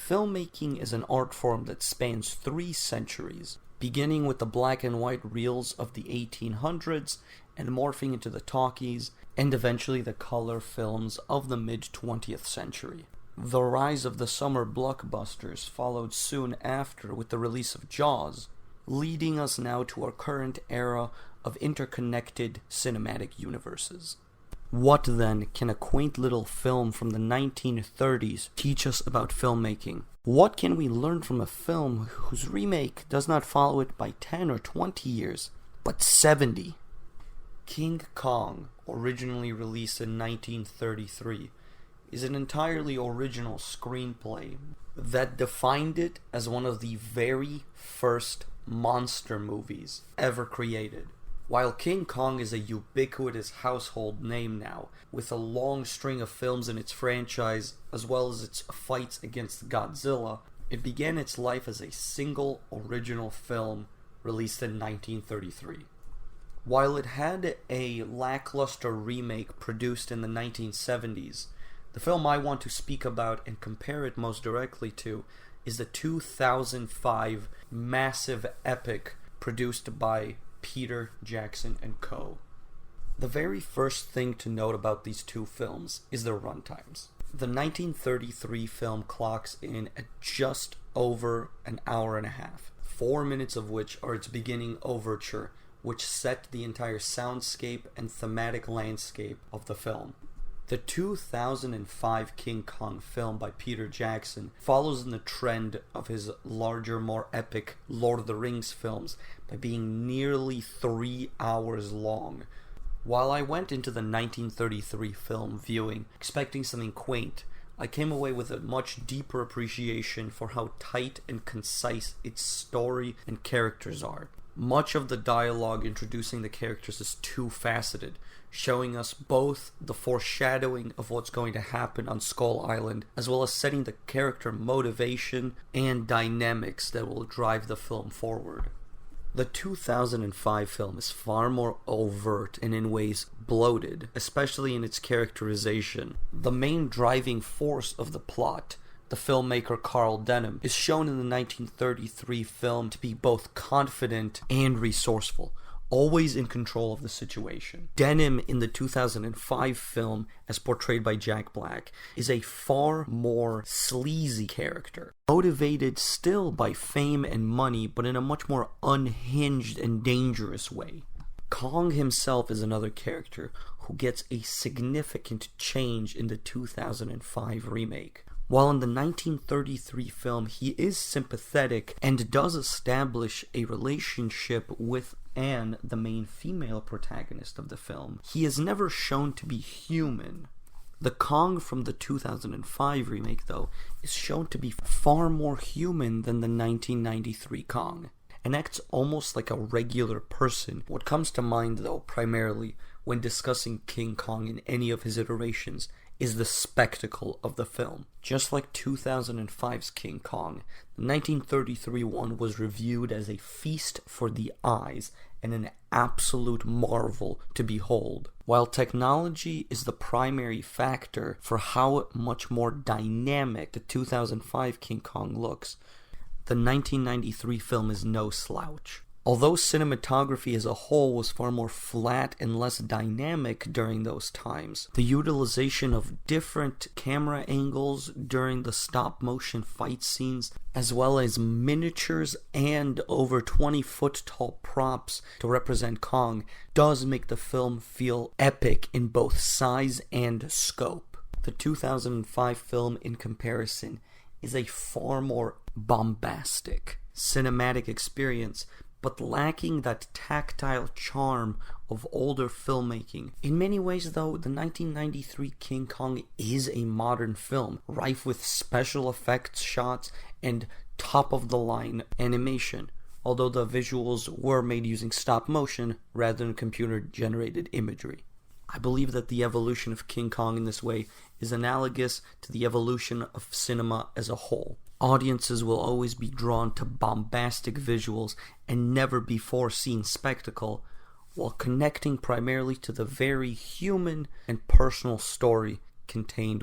Filmmaking is an art form that spans 3 centuries, beginning with the black and white reels of the 1800s and morphing into the talkies, and eventually the color films of the mid-20th century. The rise of the summer blockbusters followed soon after with the release of Jaws, leading us now to our current era of interconnected cinematic universes. What then can a quaint little film from the 1930s teach us about filmmaking? What can we learn from a film whose remake does not follow it by 10 or 20 years, but 70? King Kong, originally released in 1933, is an entirely original screenplay that defined it as one of the very first monster movies ever created. While King Kong is a ubiquitous household name now, with a long string of films in its franchise, as well as its fights against Godzilla, it began its life as a single original film released in 1933. While it had a lackluster remake produced in the 1970s, the film I want to speak about and compare it most directly to is the 2005 massive epic produced by Peter Jackson and Co. The very first thing to note about these two films is their runtimes. The 1933 film clocks in at just over an hour and a half, 4 minutes of which are its beginning overture, which set the entire soundscape and thematic landscape of the film. The 2005 King Kong film by Peter Jackson follows in the trend of his larger, more epic Lord of the Rings films by being nearly 3 hours long. While I went into the 1933 film viewing expecting something quaint, I came away with a much deeper appreciation for how tight and concise its story and characters are. Much of the dialogue introducing the characters is two-faceted, showing us both the foreshadowing of what's going to happen on Skull Island, as well as setting the character motivation and dynamics that will drive the film forward. The 2005 film is far more overt and in ways bloated, especially in its characterization. The main driving force of the plot, the filmmaker Carl Denham, is shown in the 1933 film to be both confident and resourceful, always in control of the situation. Denham in the 2005 film, as portrayed by Jack Black, is a far more sleazy character, motivated still by fame and money, but in a much more unhinged and dangerous way. Kong himself is another character who gets a significant change in the 2005 remake. While in the 1933 film he is sympathetic and does establish a relationship with Anne, the main female protagonist of the film, he is never shown to be human. The Kong from the 2005 remake, though, is shown to be far more human than the 1993 Kong, and acts almost like a regular person. What comes to mind, though, primarily when discussing King Kong in any of his iterations is the spectacle of the film. Just like 2005's King Kong, the 1933 one was reviewed as a feast for the eyes and an absolute marvel to behold. While technology is the primary factor for how much more dynamic the 2005 King Kong looks, the 1993 film is no slouch. Although cinematography as a whole was far more flat and less dynamic during those times, the utilization of different camera angles during the stop-motion fight scenes, as well as miniatures and over 20-foot tall props to represent Kong, does make the film feel epic in both size and scope. The 2005 film, in comparison, is a far more bombastic cinematic experience, but lacking that tactile charm of older filmmaking. In many ways, though, the 1993 King Kong is a modern film, rife with special effects shots and top-of-the-line animation, although the visuals were made using stop-motion rather than computer-generated imagery. I believe that the evolution of King Kong in this way is analogous to the evolution of cinema as a whole. Audiences will always be drawn to bombastic visuals and never before seen spectacle, while connecting primarily to the very human and personal story contained